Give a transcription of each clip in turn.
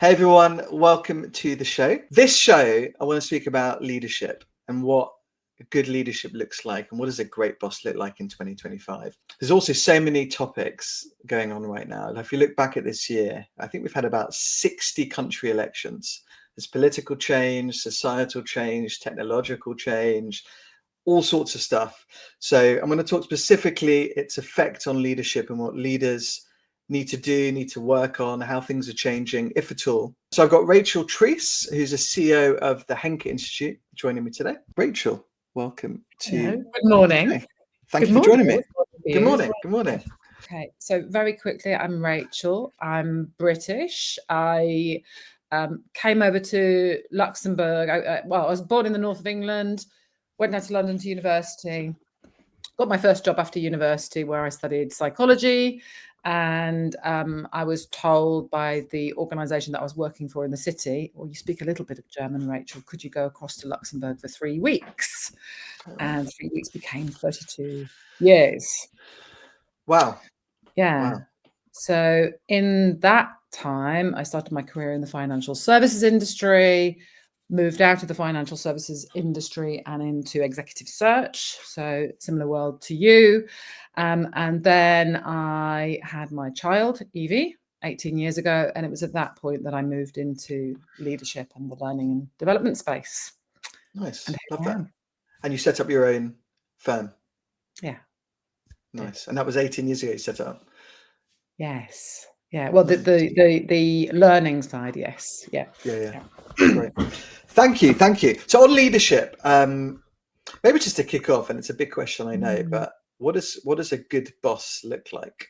Hey everyone, welcome to the show. This show, I want to speak about leadership and what good leadership looks like and what does a great boss look like in 2025. There's also so many topics going on right now. If you look back at this year, I think we've had about 60 country elections. There's political change, societal change, technological change, all sorts of stuff. So I'm going to talk specifically its effect on leadership and what leaders need to work on, how things are changing, if at all. So I've got Rachel Treece, who's a CEO of the Henke Institute, joining me today. Rachel, welcome to. Hello. Good morning. Thank you for joining me. Good morning. Well. Good morning. Okay, so very quickly, I'm Rachel. I'm British. I came over to Luxembourg. I was born in the north of England, went down to London to university, got my first job after university where I studied psychology. And I was told by the organisation that I was working for in the city, well, you speak a little bit of German, Rachel, could you go across to Luxembourg for 3 weeks? And 3 weeks became 32 years. Wow. Yeah. Wow. So in that time, I started my career in the financial services industry, moved out of the financial services industry and into executive search. So similar world to you. And then I had my child, Evie, 18 years ago. And it was at that point that I moved into leadership and the learning and development space. Nice. Love that. And you set up your own firm. Yeah. Nice. And that was 18 years ago you set it up. Yes. Yeah. Well, the learning side, yes. Yeah. Great. Thank you. So on leadership, maybe just to kick off, and it's a big question, I know, but what does a good boss look like?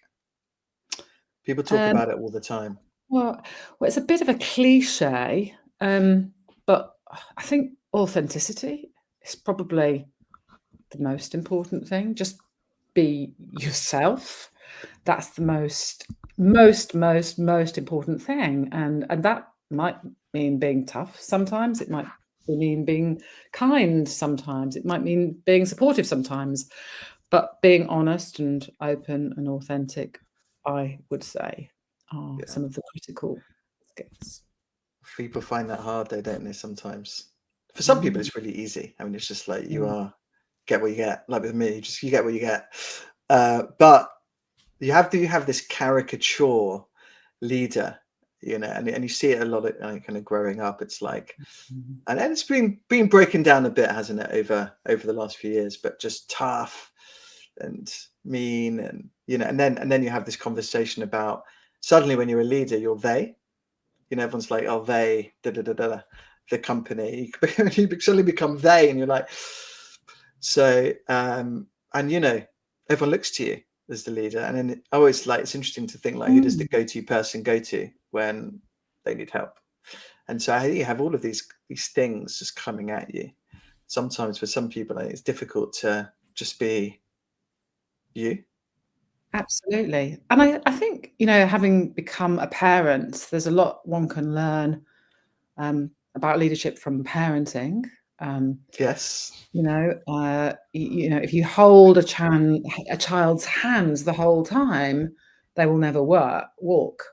People talk about it all the time. Well, it's a bit of a cliche, but I think authenticity is probably the most important thing. Just be yourself. That's the most important thing. And that might mean being tough sometimes. It might mean being kind sometimes. It might mean being supportive sometimes. But being honest and open and authentic, I would say, are some of the critical skills. People find that hard though, don't they, sometimes? For some people it's really easy. I mean, it's just like get what you get. Like with me, you get what you get. But you have this caricature leader, and you see it a lot of kind of growing up. It's like, and it's been broken down a bit, hasn't it, over the last few years, but just tough and mean, and and then you have this conversation about suddenly when you're a leader, you're they, everyone's like, oh, they, the company, you suddenly become they, and you're like, so, and everyone looks to you as the leader, and then I always it's interesting to think who does the go-to person go to when they need help? And so you have all of these things just coming at you. Sometimes for some people, it's difficult to just be you. Absolutely. And I think, having become a parent, there's a lot one can learn about leadership from parenting. Yes. If you hold a child's hands the whole time, they will never walk.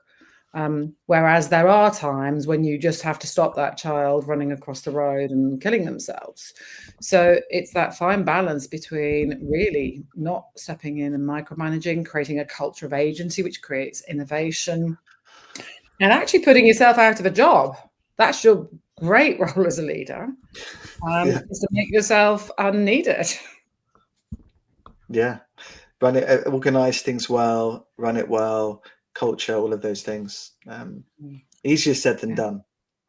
Whereas there are times when you just have to stop that child running across the road and killing themselves. So it's that fine balance between really not stepping in and micromanaging, creating a culture of agency, which creates innovation, and actually putting yourself out of a job. That's your great role as a leader, is to make yourself unneeded. Yeah. Run it, organize things well, run it well, culture, all of those things. Easier said than done.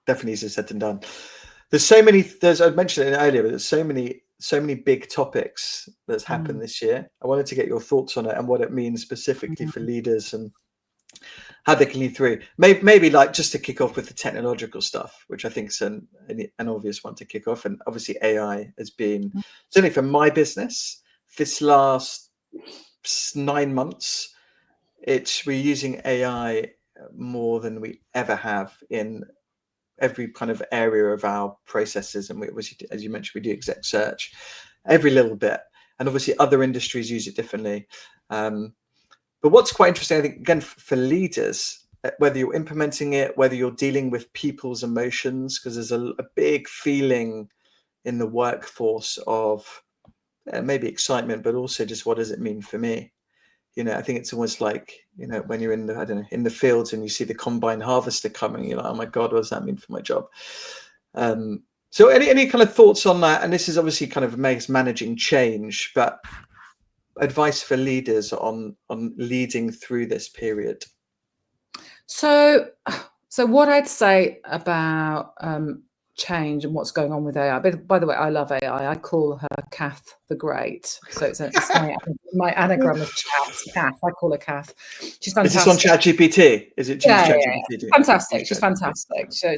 Definitely easier said than done. There's so many, I mentioned it earlier, but there's so many big topics that's happened this year. I wanted to get your thoughts on it and what it means specifically for leaders and how they can lead through. Maybe just to kick off with the technological stuff, which I think is an obvious one to kick off. And obviously AI has been, certainly for my business, this last 9 months, we're using AI more than we ever have in every kind of area of our processes. And as you mentioned, we do exec search every little bit, and obviously other industries use it differently. But what's quite interesting, I think, again, for leaders, whether you're implementing it, whether you're dealing with people's emotions, because there's a big feeling in the workforce of maybe excitement, but also just what does it mean for me? You know, I think it's almost like, you know, when you're in the, I don't know, in the fields and you see the combine harvester coming, you're like, oh my God, what does that mean for my job? So any kind of thoughts on that? And this is obviously kind of managing change, but advice for leaders on leading through this period. So what I'd say about change and what's going on with AI. By the way, I love AI. I call her Kath the Great. So it's my anagram is Kath. I call her Kath. She's fantastic. Is this on ChatGPT? Is it ChatGPT? Fantastic. She's fantastic. So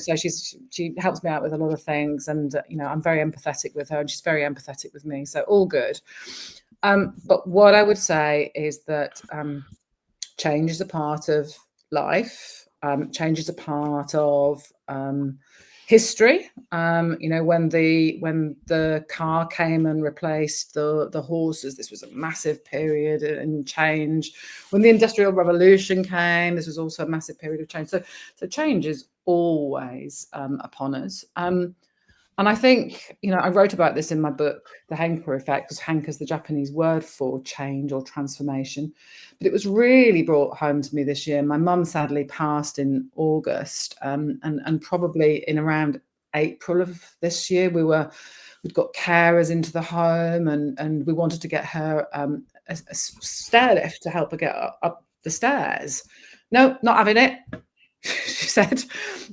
she helps me out with a lot of things, and you know, I'm very empathetic with her, and she's very empathetic with me. So all good. But what I would say is that change is a part of life. Change is a part of history. You know, when the car came and replaced the horses, this was a massive period in change. When the Industrial Revolution came, this was also a massive period of change. So change is always upon us. And I think, you know, I wrote about this in my book, The Henka Effect, because Henka is the Japanese word for change or transformation. But it was really brought home to me this year. My mum sadly passed in August, and probably in around April of this year, we'd got carers into the home, and we wanted to get her a stair lift to help her get up the stairs. No, not having it, she said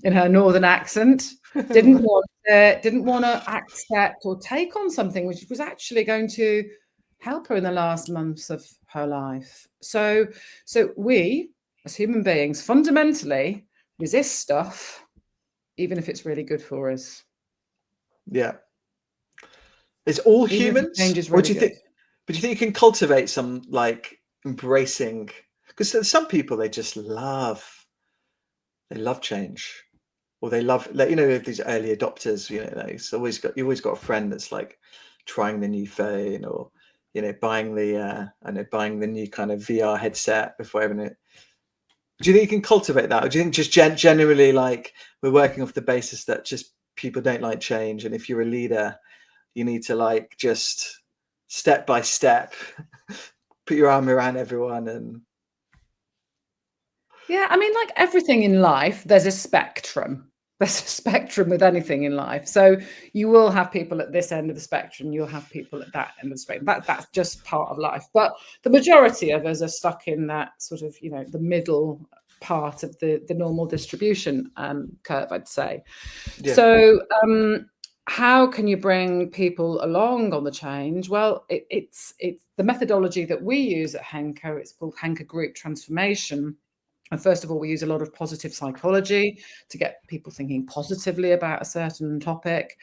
in her northern accent. Didn't want to accept or take on something which was actually going to help her in the last months of her life. So we, as human beings, fundamentally resist stuff, even if it's really good for us. Yeah. It's all humans. Change is really do you think? But do you think you can cultivate some like embracing? Because there's some people they love change. Or they love, like, you know, these early adopters, you know, you always got a friend that's like trying the new phone, or, you know, buying the new kind of VR headset before having it. Do you think you can cultivate that? Or do you think just generally, like, we're working off the basis that just people don't like change, and if you're a leader, you need to like just step by step put your arm around everyone? And yeah, I mean, like everything in life, there's a spectrum. There's a spectrum with anything in life. So you will have people at this end of the spectrum. You'll have people at that end of the spectrum. That's just part of life. But the majority of us are stuck in that sort of, you know, the middle part of the normal distribution curve, I'd say. Yeah. So how can you bring people along on the change? Well, it's the methodology that we use at Henka. It's called Henka Group Transformation. And first of all, we use a lot of positive psychology to get people thinking positively about a certain topic.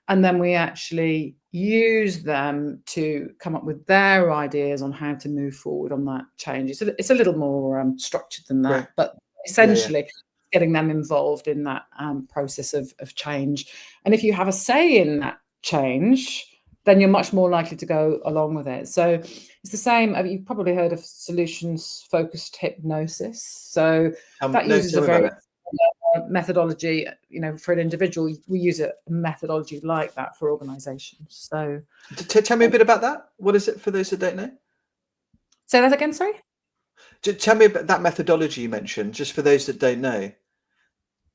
And then we actually use them to come up with their ideas on how to move forward on that change. It's a little more structured than that, right. But essentially getting them involved in that process of change. And if you have a say in that change, then you're much more likely to go along with it. So it's the same. You've probably heard of solutions-focused hypnosis. So that uses a very methodology, you know, for an individual. We use a methodology like that for organizations. So tell me a bit about that. What is it for those that don't know? Say that again, sorry? Tell me about that methodology you mentioned, just for those that don't know.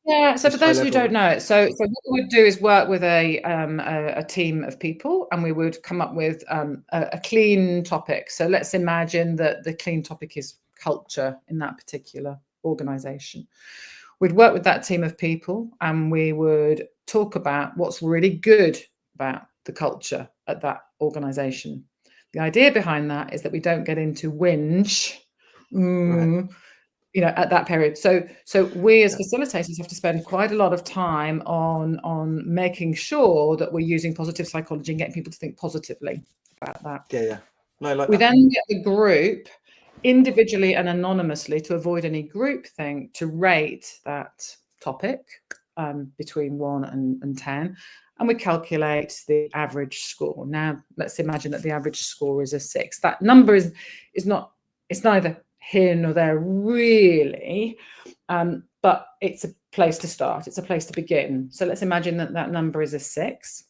Yeah, so for those who don't know it, so what we would do is work with a team of people, and we would come up with a clean topic. So let's imagine that the clean topic is culture in that particular organization. We'd work with that team of people, and we would talk about what's really good about the culture at that organization. The idea behind that is that we don't get into whinge. Right. You know, at that period. So we as facilitators have to spend quite a lot of time on making sure that we're using positive psychology and getting people to think positively about that. Yeah. No, I like we that. Then get the group individually and anonymously, to avoid any group thing, to rate that topic between 1 and 10. And we calculate the average score. Now, let's imagine that the average score is a 6. That number is not, it's neither here nor there really, but it's a place to start. It's a place to begin. So let's imagine that that number is a 6.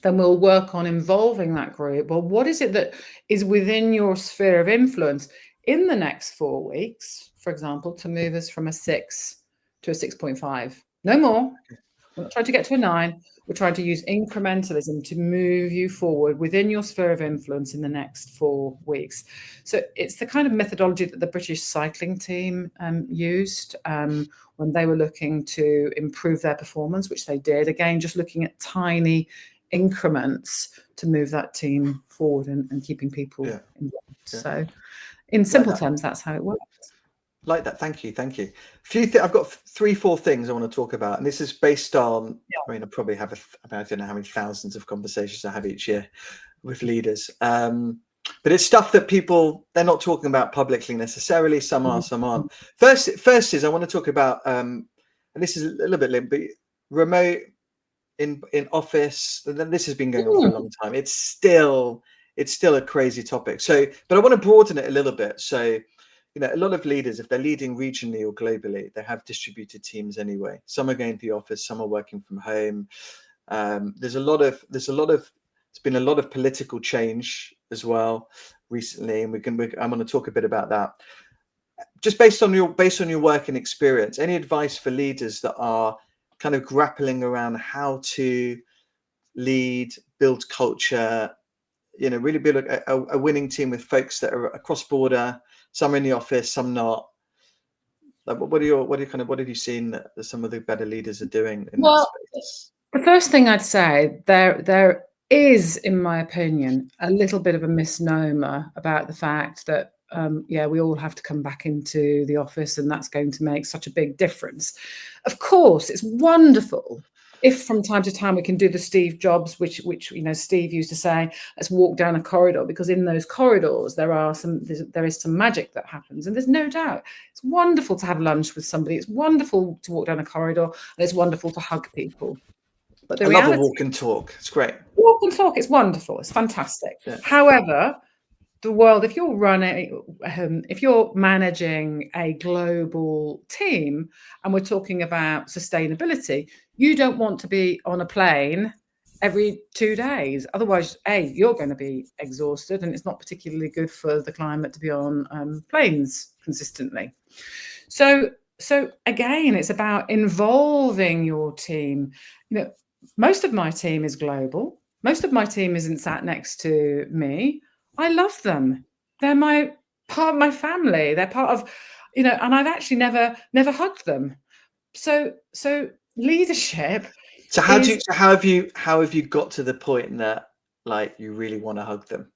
Then we'll work on involving that group. Well, what is it that is within your sphere of influence in the next 4 weeks, for example, to move us from a 6 to a 6.5? No more. We're not trying to get to a 9. We're trying to use incrementalism to move you forward within your sphere of influence in the next 4 weeks. So it's the kind of methodology that the British cycling team used when they were looking to improve their performance, which they did. Again, just looking at tiny increments to move that team forward and keeping people involved. So in simple terms, that's how it works. Like that. Thank you. I've got 3-4 things I want to talk about, and this is based on I mean, I probably have I don't know how many thousands of conversations I have each year with leaders, but it's stuff that they're not talking about publicly necessarily. Some are, some aren't. First is I want to talk about and this is a little bit limp, but remote in office. This has been going on for a long time. It's still a crazy topic. So, but I want to broaden it a little bit. So, a lot of leaders, if they're leading regionally or globally, they have distributed teams anyway. Some are going to the office, some are working from home. There's been a lot of political change as well recently, and I'm going to talk a bit about that. Just based on your work and experience, any advice for leaders that are kind of grappling around how to lead, build culture, really build a winning team with folks that are across border, some are in the office, some not. Like, what have you seen that some of the better leaders are doing in that space? The first thing I'd say, there is, in my opinion, a little bit of a misnomer about the fact that we all have to come back into the office and that's going to make such a big difference. Of course, it's wonderful if from time to time we can do the Steve Jobs, which Steve used to say, let's walk down a corridor, because in those corridors there is some magic that happens, and there's no doubt it's wonderful to have lunch with somebody. It's wonderful to walk down a corridor, and it's wonderful to hug people. But I love a walk and talk. It's great. Walk and talk. It's wonderful. It's fantastic. Yeah. However, the world, if you're managing a global team and we're talking about sustainability, you don't want to be on a plane every 2 days. Otherwise, you're going to be exhausted, and it's not particularly good for the climate to be on planes consistently. So again, it's about involving your team. Most of my team is global. Most of my team isn't sat next to me. I love them. They're part of my family. They're part of, and I've actually never hugged them. So leadership. So how have you got to the point that like you really want to hug them?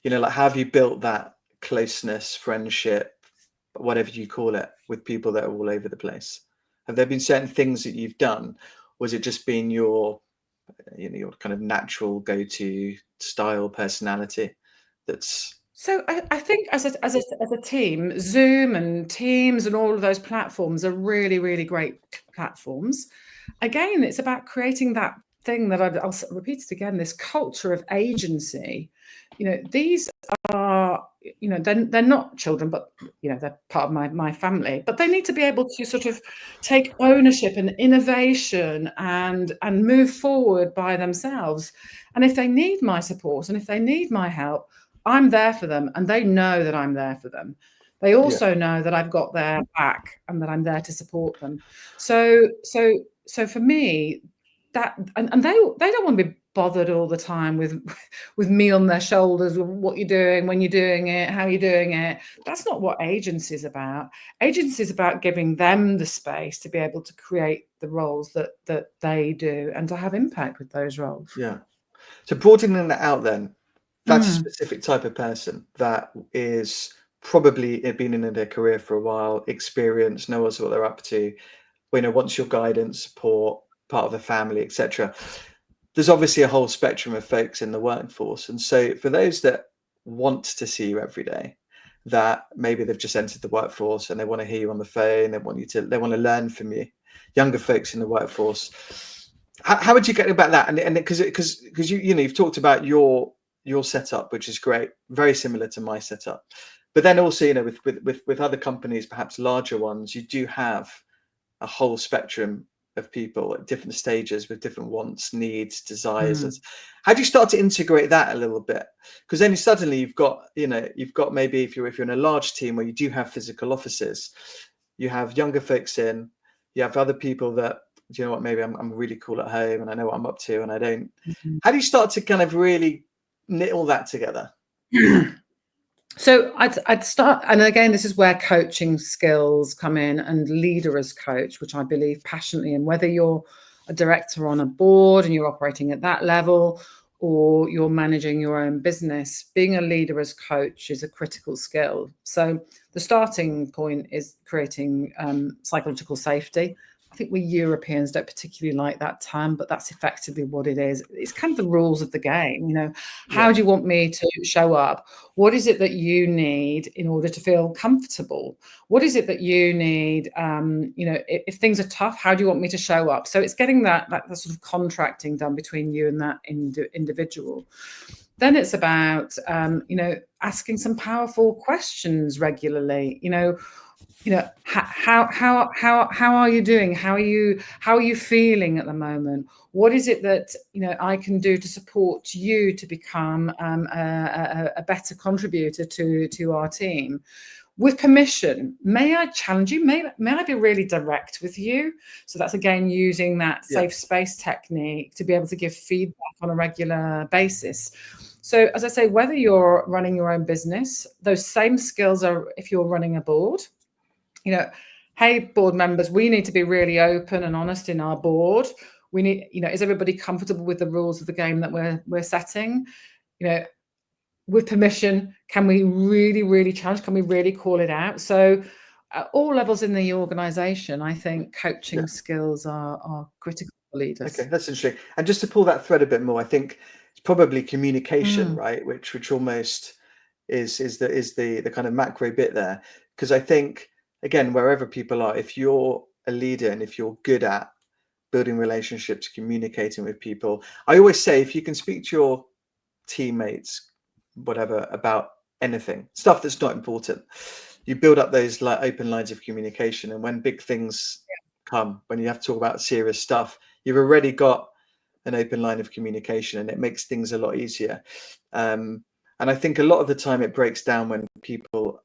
Like, how have you built that closeness, friendship, whatever you call it, with people that are all over the place? Have there been certain things that you've done? Was it just been your kind of natural go-to style, personality? So I think as a team, Zoom and Teams and all of those platforms are really, really great platforms. Again, it's about creating that thing that I'll repeat it again, this culture of agency. These are, they're not children, but, they're part of my family, but they need to be able to sort of take ownership and innovation and move forward by themselves. And if they need my support and if they need my help, I'm there for them, and they know that I'm there for them. They also know that I've got their back and that I'm there to support them. So for me, that and they don't want to be bothered all the time with me on their shoulders, what you're doing, when you're doing it, how you're doing it. That's not what agency is about. Agency is about giving them the space to be able to create the roles that they do and to have impact with those roles. Yeah. So broadening that out then, that's a specific type of person that is probably been in their career for a while, experienced, knows what they're up to, wants your guidance, support, part of the family, etc. There's obviously a whole spectrum of folks in the workforce. And so for those that want to see you every day, that maybe they've just entered the workforce and they want to hear you on the phone, they want to learn from you, younger folks in the workforce, how would you get about that? And because you've talked about your setup, which is great, very similar to my setup. But then also, you know, with other companies, perhaps larger ones, you do have a whole spectrum of people at different stages with different wants, needs, desires. Mm. How do you start to integrate that a little bit? Because then suddenly you've got maybe if you're in a large team where you do have physical offices, you have younger folks in, you have other people that, do you know what, maybe I'm really cool at home and I know what I'm up to and I don't. Mm-hmm. How do you start to kind of really knit all that together? So I'd start, and again, this is where coaching skills come in, and leader as coach, which I believe passionately in. Whether you're a director on a board and you're operating at that level, or you're managing your own business, being a leader as coach is a critical skill. So the starting point is creating psychological safety. I think we Europeans don't particularly like that term, but that's effectively what it is. It's kind of the rules of the game. You know, how do you want me to show up? What is it that you need in order to feel comfortable? What is it that you need? You know, if things are tough, how do you want me to show up? So it's getting that sort of contracting done between you and that individual. Then it's about, you know, asking some powerful questions regularly. You know, how are you doing? How are you feeling at the moment? What is it that, you know, I can do to support you to become a better contributor to our team? With permission, may I challenge you? May I be really direct with you? So that's again using that safe space technique to be able to give feedback on a regular basis. So as I say, whether you're running your own business, those same skills are if you're running a board. You know, hey, board members, we need to be really open and honest in our board. We need, you know, is everybody comfortable with the rules of the game that we're setting? You know, with permission, can we really challenge? Can we really call it out? So at all levels in the organization, I think coaching skills are critical for leaders. Okay, that's interesting. And just to pull that thread a bit more, I think it's probably communication, right? Which almost is the kind of macro bit there. Because I think, again, wherever people are, if you're a leader and if you're good at building relationships, communicating with people, I always say if you can speak to your teammates, whatever, about anything, stuff that's not important, you build up those open lines of communication. And when big things come, when you have to talk about serious stuff, you've already got an open line of communication, and it makes things a lot easier. And I think a lot of the time it breaks down when people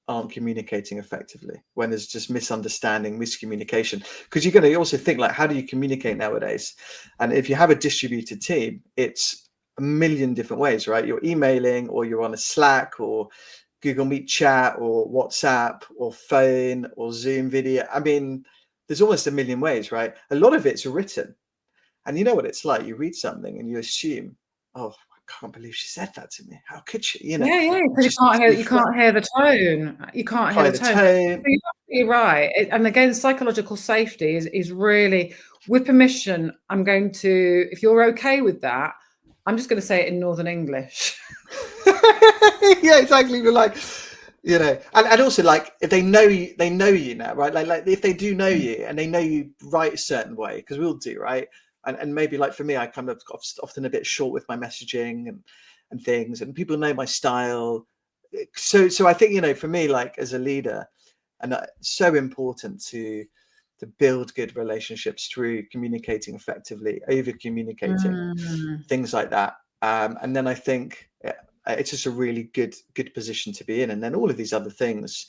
aren't communicating effectively, when there's just misunderstanding, miscommunication. Because you're going to also think, like, how do you communicate nowadays? And if you have a distributed team, it's a million different ways, right? You're emailing, or you're on a Slack or Google Meet chat or WhatsApp or phone or Zoom video. I mean, there's almost a million ways, right? A lot of it's written. And you know what it's like. You read something and you assume, oh, I can't believe she said that to me. How could she? You know, because you can't hear the tone. You can't hear the tone. So you're absolutely right. And again, psychological safety is really, with permission, I'm going to, if you're okay with that, I'm just going to say it in Northern English. Yeah, exactly. We're like, you know, and also, like, if they know you now, right? Like if they do know you and they know you write a certain way, because we all do, right? And maybe, like, for me, I kind of often a bit short with my messaging and things, and people know my style. So I think, you know, for me, like, as a leader, and so important to build good relationships through communicating effectively, over communicating, things like that. And then I think it's just a really good position to be in. And then all of these other things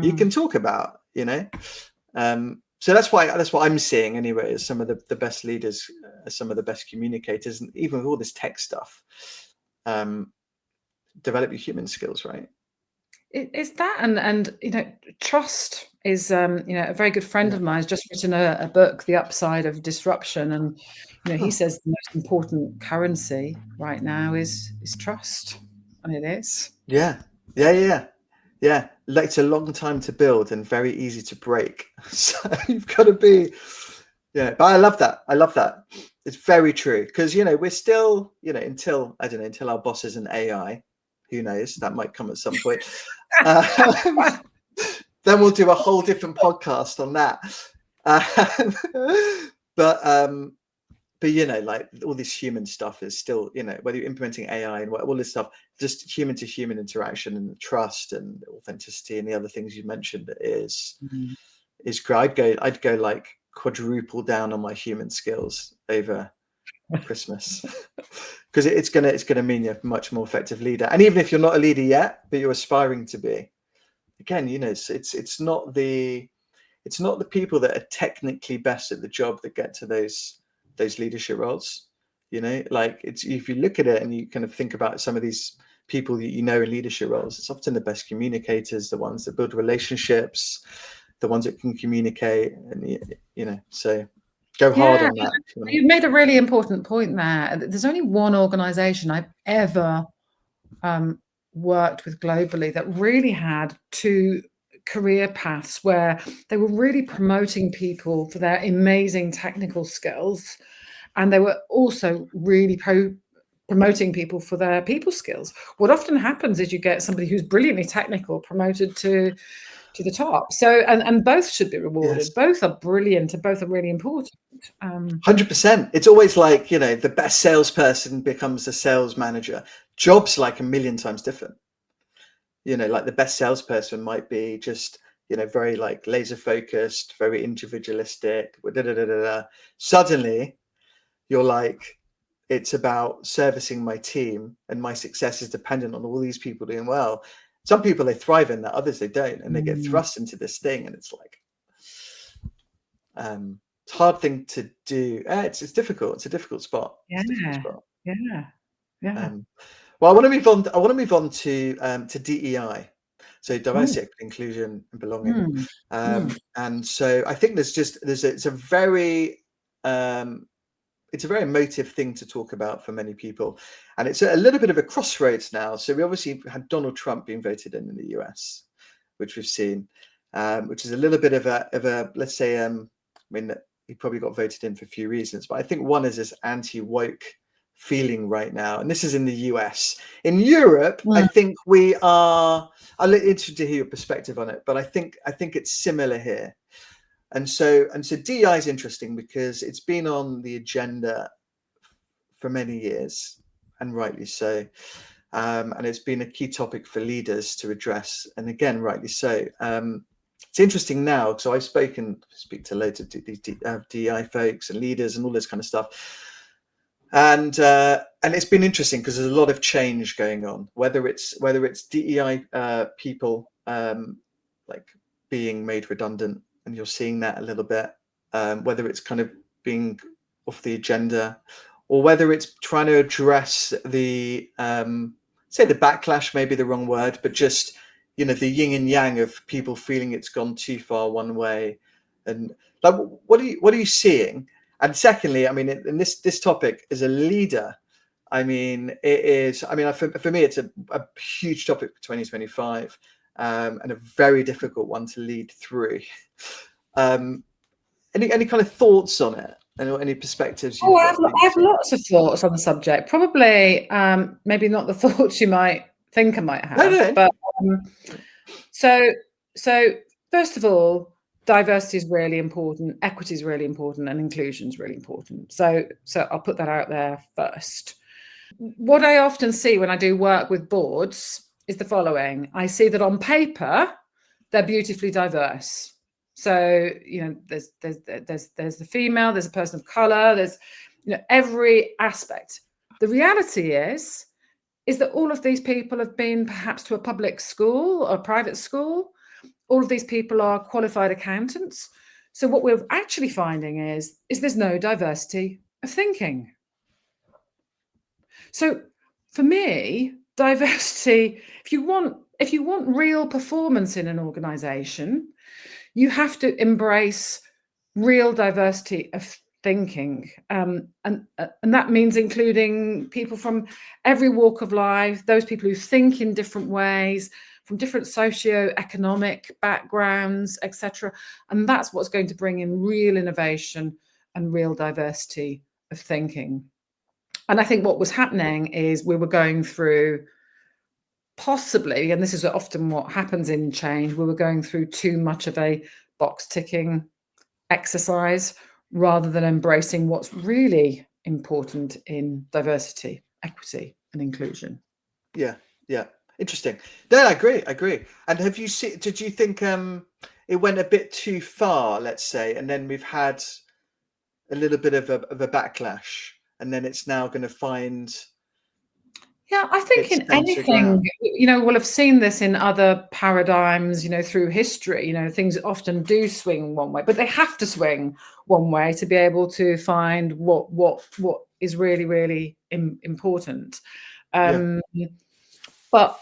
you can talk about, you know. So that's what I'm seeing anyway, is some of the best leaders, some of the best communicators, and even with all this tech stuff, develop your human skills, right? It's that, and you know, trust is, you know, a very good friend of mine has just written a book, The Upside of Disruption, and you know, he says the most important currency right now is trust, and it is. Yeah. Like, it's a long time to build and very easy to break. So you've got to be, but I love that. It's very true, because, you know, we're still, you know, until our boss is an AI, who knows, that might come at some point. Then we'll do a whole different podcast on that. But but like all this human stuff is still, whether you're implementing AI and all this stuff, just human to human interaction and trust and authenticity and the other things you mentioned is great. I'd go like quadruple down on my human skills over Christmas because it's gonna mean you're a much more effective leader. And even if you're not a leader yet, but you're aspiring to be, again, it's not the people that are technically best at the job that get to those leadership roles. Like if you look at it and you kind of think about some of these people that in leadership roles, it's often the best communicators, the ones that build relationships, the ones that can communicate, and so go hard on that. You've made a really important point there. There's only one organization I've ever worked with globally that really had two career paths where they were really promoting people for their amazing technical skills, and they were also really promoting people for their people skills. What often happens is you get somebody who's brilliantly technical promoted to the top. So and both should be rewarded. Yes. Both are brilliant and both are really important. 100%. It's always like, the best salesperson becomes a sales manager. Jobs like a million times different. Like the best salesperson might be just, very like laser focused, very individualistic. Suddenly you're like, it's about servicing my team and my success is dependent on all these people doing well. Some people, they thrive in that, others they don't, and they get thrust into this thing, and it's like it's a hard thing to do. It's difficult. It's a difficult spot. Yeah. Well, I want to move on to DEI, so diversity, equity, inclusion, and belonging. And so I think it's a very emotive thing to talk about for many people, and it's a little bit of a crossroads now. So we obviously had Donald Trump being voted in the US, which we've seen, which is a little bit of a let's say, I mean, he probably got voted in for a few reasons, but I think one is this anti-woke feeling right now, and this is in the US. In Europe, I think we are. I'm interested to hear your perspective on it, but I think it's similar here. And so DEI is interesting because it's been on the agenda for many years, and rightly so. And it's been a key topic for leaders to address, and again, rightly so. It's interesting now, so I speak to loads of these DEI folks and leaders and all this kind of stuff. And it's been interesting because there's a lot of change going on, whether it's DEI people like being made redundant. And you're seeing that a little bit, whether it's kind of being off the agenda, or whether it's trying to address the say the backlash, maybe the wrong word, but just the yin and yang of people feeling it's gone too far one way. And like, what are you seeing? And secondly, I mean, in this topic as a leader, I mean, it is. I mean, for me, it's a huge topic for 2025. And a very difficult one to lead through. Any kind of thoughts on it? Any perspectives? I have lots of thoughts on the subject. Probably, maybe not the thoughts you might think I might have. No. But so first of all, diversity is really important, equity is really important, and inclusion is really important. So I'll put that out there first. What I often see when I do work with boards is the following. I see that on paper, they're beautifully diverse. So, there's the female, there's a person of color, there's, every aspect. The reality is that all of these people have been perhaps to a public school or a private school. All of these people are qualified accountants. So what we're actually finding is there's no diversity of thinking. So for me, diversity, if you want real performance in an organization, you have to embrace real diversity of thinking, and that means including people from every walk of life, those people who think in different ways, from different socio-economic backgrounds, etc. And that's what's going to bring in real innovation and real diversity of thinking. And I think what was happening is we were going through, possibly, and this is often what happens in change, we were going through too much of a box ticking exercise rather than embracing what's really important in diversity, equity, and inclusion. Yeah, yeah, interesting. No, I agree. And have you seen? Did you think it went a bit too far, let's say, and then we've had a little bit of a backlash, and then it's now going to find Yeah, I think its in center anything, ground? we'll have seen this in other paradigms, through history. Things often do swing one way, but they have to swing one way to be able to find what is really, really important. Yeah, But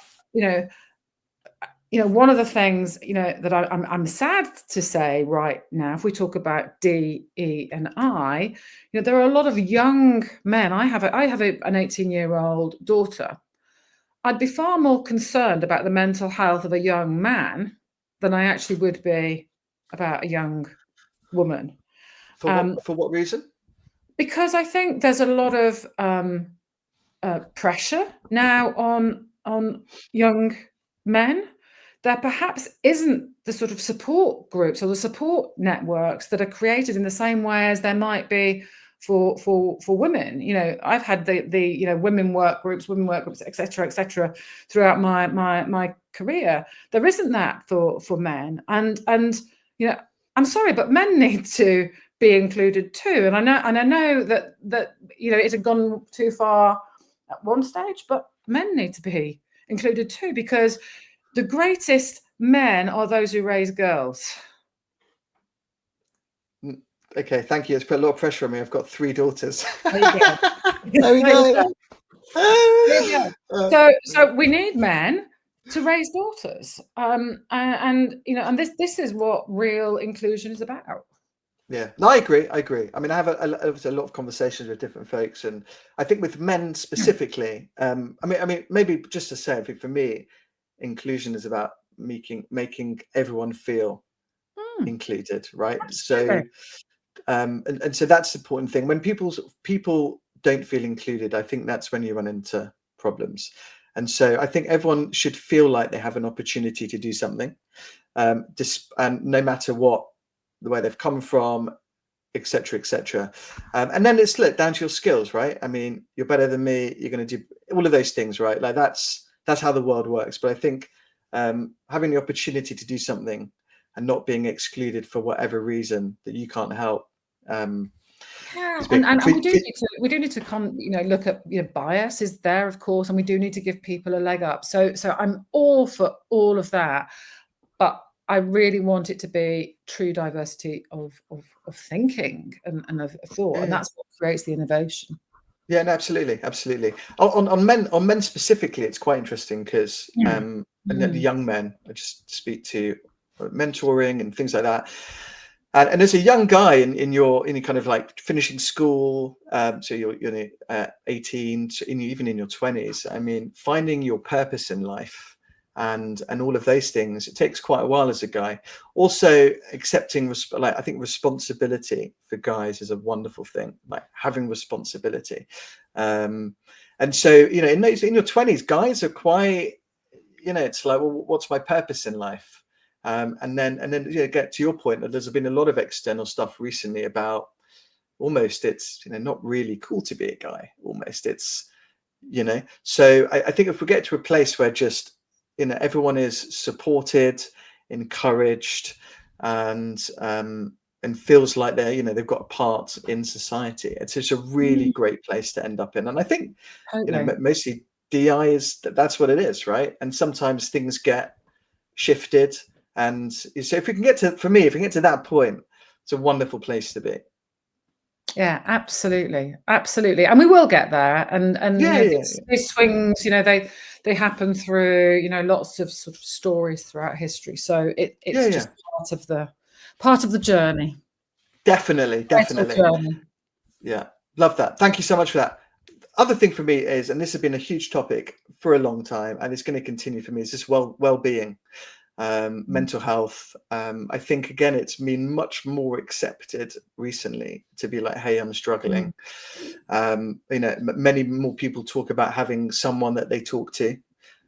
one of the things that I'm sad to say right now, if we talk about D, E, and I, there are a lot of young men. I have an 18-year-old daughter. I'd be far more concerned about the mental health of a young man than I actually would be about a young woman. for what reason? Because I think there's a lot of pressure now on young men. There perhaps isn't the sort of support groups or the support networks that are created in the same way as there might be for women. I've had the women work groups, etc., throughout my career. There isn't that for men, and I'm sorry, but men need to be included too. And I know that it had gone too far at one stage, but men need to be included too, because the greatest men are those who raise girls. Okay, thank you. It's put a lot of pressure on me. I've got 3 daughters. There you go. There we go. There you go. So we need men to raise daughters, and this is what real inclusion is about. Yeah, no, I agree. I mean, I have a lot of conversations with different folks, and I think with men specifically, I mean, maybe just to say, I think for me, inclusion is about making everyone feel included, right? Absolutely. So, and so that's the important thing. When people don't feel included, I think that's when you run into problems. And so I think everyone should feel like they have an opportunity to do something, and no matter where they've come from, etc. And then it's split down to your skills, right? I mean, you're better than me, you're going to do all of those things, right? Like that's how the world works. But I think having the opportunity to do something and not being excluded for whatever reason that you can't help, Yeah, is big. and we do need to look at bias is there, of course, and we do need to give people a leg up. So I'm all for all of that, but I really want it to be true diversity of thinking and of thought, and that's what creates the innovation. Yeah, no, absolutely. On men specifically, it's quite interesting because and the young men I just speak to, mentoring and things like that. And as a young guy in your kind of like finishing school, so you're 18, even in your 20s. I mean, finding your purpose in life and all of those things, it takes quite a while as a guy. Also, accepting I think responsibility for guys is a wonderful thing. Like having responsibility, and so in your 20s, guys are quite it's like, well, what's my purpose in life? And then get to your point that there's been a lot of external stuff recently about almost it's not really cool to be a guy. Almost it's So I think if we get to a place where just everyone is supported, encouraged, and feels like they've got a part in society, it's just a really great place to end up in. And I think mostly DI that's what it is, right? And sometimes things get shifted. And so if we can get to that point, it's a wonderful place to be. Yeah, absolutely, and we will get there. And these swings, they happen through lots of sort of stories throughout history. So it's just part of the journey. Definitely. Journey. Yeah, love that. Thank you so much for that. Other thing for me is, and this has been a huge topic for a long time, and it's going to continue for me, is just well-being. Mental health. I think again it's been much more accepted recently to be like, hey, I'm struggling. Many more people talk about having someone that they talk to.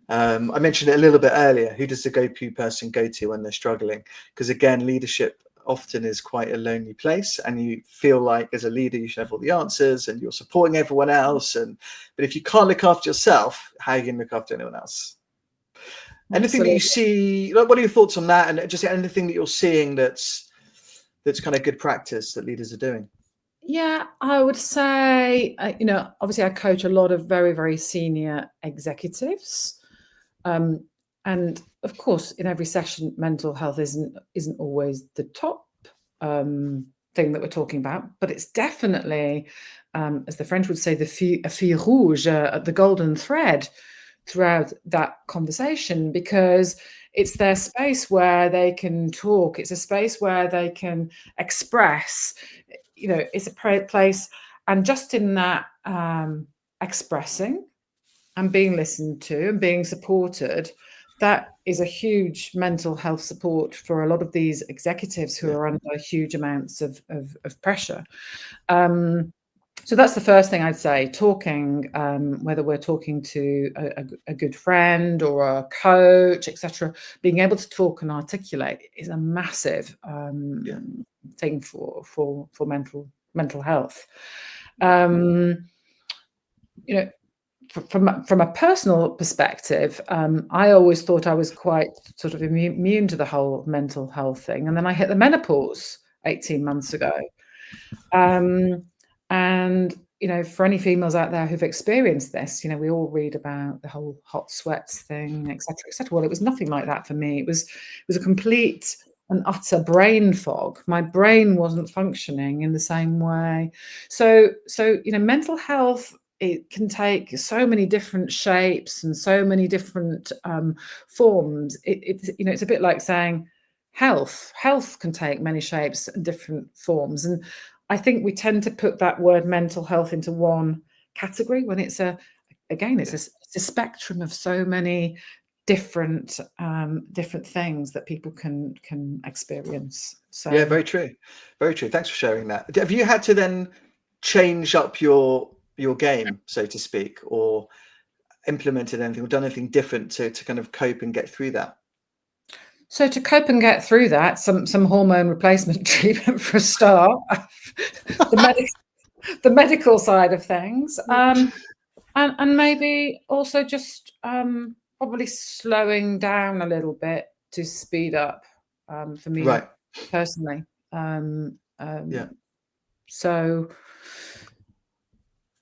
I mentioned it a little bit earlier. Who does the go-to person go to when they're struggling? Because again, leadership often is quite a lonely place, and you feel like as a leader you should have all the answers and you're supporting everyone else, but if you can't look after yourself, how are you going to look after anyone else? Anything that you see, what are your thoughts on that, and just anything that you're seeing that's kind of good practice that leaders are doing? Yeah, I would say, obviously I coach a lot of very, very senior executives. And of course, in every session, mental health isn't always the top thing that we're talking about, but it's definitely, as the French would say, the fil rouge, the golden thread throughout that conversation, because it's their space where they can talk. It's a space where they can express. It's a place, and just in that expressing and being listened to and being supported, that is a huge mental health support for a lot of these executives who are under huge amounts of pressure. So that's the first thing I'd say. Talking, whether we're talking to a good friend or a coach, etc., being able to talk and articulate is a massive thing for mental health. From a personal perspective, I always thought I was quite sort of immune to the whole mental health thing, and then I hit the menopause 18 months ago. And for any females out there who've experienced this, we all read about the whole hot sweats thing, etc., etc. Well, it was nothing like that for me. It was a complete and utter brain fog. My brain wasn't functioning in the same way. So mental health, it can take so many different shapes and so many different forms. It's a bit like saying health. Health can take many shapes and different forms. And I think we tend to put that word mental health into one category when it's a spectrum of so many different things that people can experience. So yeah, very true. Thanks for sharing that. Have you had to then change up your game, so to speak, or implemented anything or done anything different to kind of cope and get through that? So to cope and get through that, some hormone replacement treatment for a start, the medical side of things, and maybe also just probably slowing down a little bit to speed up for me personally.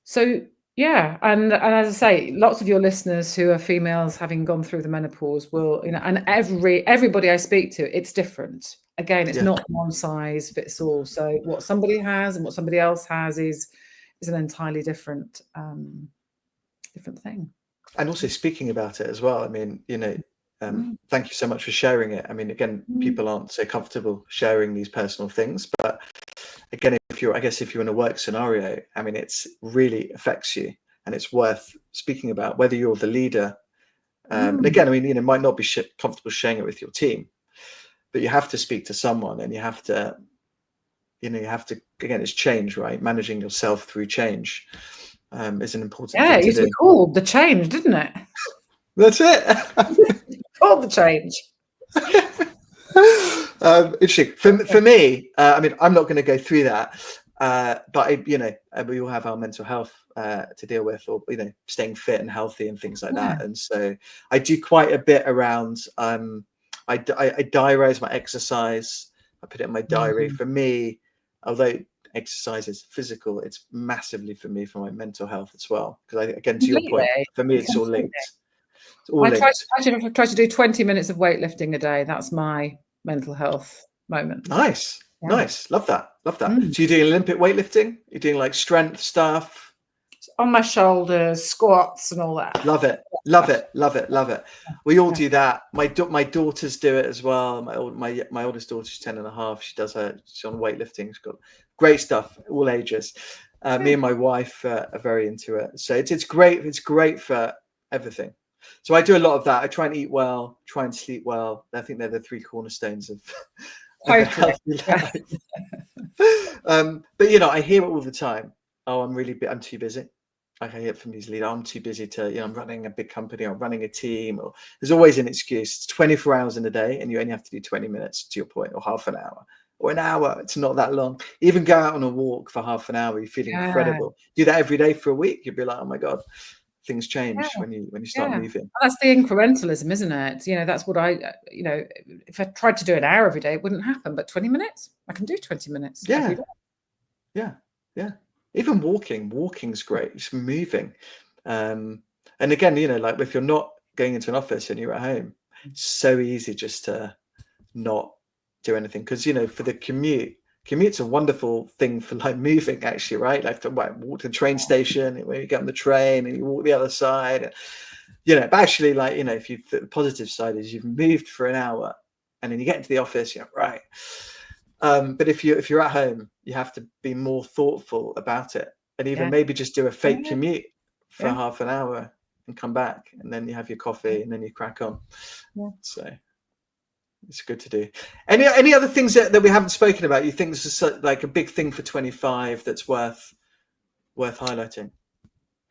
So yeah, and as I say, lots of your listeners who are females having gone through the menopause will, and everybody I speak to, it's different. Again, it's not one size fits all. So what somebody has and what somebody else has is an entirely different thing. And also speaking about it as well. I mean, thank you so much for sharing it. I mean, again, people aren't so comfortable sharing these personal things, but again, if you're in a work scenario, I mean, it's really affects you, and it's worth speaking about, whether you're the leader. And again, I mean, it might not be comfortable sharing it with your team, but you have to speak to someone, and you have to, again, it's change, right? Managing yourself through change is an important thing to do. Yeah, it used to be called the change, didn't it? That's it. Called the change. Interesting. For me, I mean, I'm not going to go through that, but we all have our mental health to deal with, or staying fit and healthy and things like that. And so I do quite a bit around. I diarize my exercise. I put it in my diary. For me, although exercise is physical, it's massively for me for my mental health as well. Because again, to your point, for me, it's all linked. I try to do 20 minutes of weightlifting a day. That's my mental health moment. Nice. Love that. So you're doing Olympic weightlifting? You're doing like strength stuff? On my shoulders, squats and all that. Love it. We all do that. My daughters do it as well. My oldest daughter's 10 and a half. She's on weightlifting. She's got great stuff, all ages. Me and my wife are very into it. So it's great. It's great for everything. So I do a lot of that. I try and eat well, try and sleep well. I think they're the three cornerstones of a healthy life. But I hear it all the time. Oh, I'm too busy. I hear it from these leaders. I'm too busy to, I'm running a big company, or running a team, or there's always an excuse. It's 24 hours in a day, and you only have to do 20 minutes, to your point, or half an hour. or an hour. It's not that long. Even go out on a walk for half an hour, you feel Yeah. incredible. Do that every day for a week, you'll be like, oh my God, things change Yeah. when you start moving. That's the incrementalism, isn't it? You know, that's what I, you know, if I tried to do an hour every day, it wouldn't happen. But 20 minutes, I can do 20 minutes every day. Yeah. Even walking's great. It's moving. And again, you know, like if you're not going into an office and you're at home, it's so easy just to not do anything. Because, you know, for the commute's a wonderful thing for like moving, actually, right? Like to walk to the train station, and when you get on the train and you walk the other side, you know, but actually, like, you know, the positive side is you've moved for an hour and then you get into the office, you're right. But if you're at home, you have to be more thoughtful about it, and even maybe just do a fake commute for half an hour and come back, and then you have your coffee and then you crack on. So it's good to do. Any other things that we haven't spoken about? You think this is like a big thing for 25 that's worth highlighting?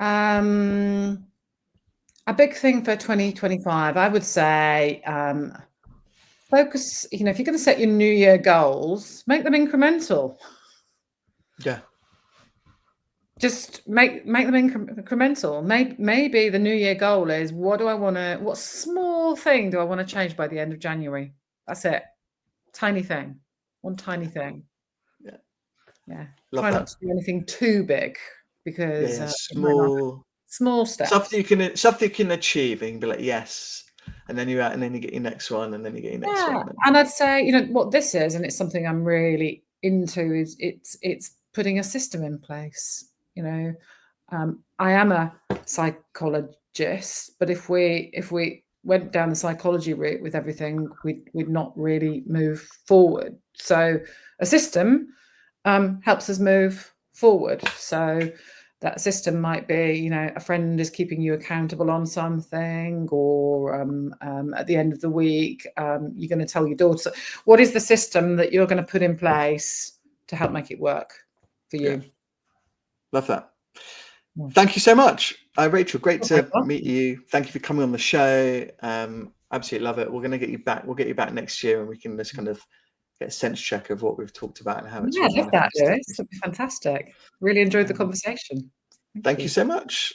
A big thing for 2025, I would say, focus, you know, if you're going to set your New Year goals, make them incremental. Yeah. Just make them incremental. Maybe the New Year goal is, what small thing do I want to change by the end of January? That's it. Tiny thing. One tiny thing. Yeah. Try not to do anything too big, because small steps. Something you can achieve, and you can be like, yes. And then you get your next one, and then you get your next one. And I'd say, you know, what this is, and it's something I'm really into, is it's putting a system in place. You know, I am a psychologist, but if we went down the psychology route with everything, we'd not really move forward. So a system helps us move forward. So that system might be, you know, a friend is keeping you accountable on something, or at the end of the week, you're going to tell your daughter. What is the system that you're going to put in place to help make it work for you? Love that. Thank you so much, Rachel. Great to meet you. Thank you for coming on the show. Absolutely love it. We're going to get you back. We'll get you back next year, and we can just kind of get a sense check of what we've talked about and how it's I love that, Lewis. That'd be fantastic. Really enjoyed the conversation. Thank you so much.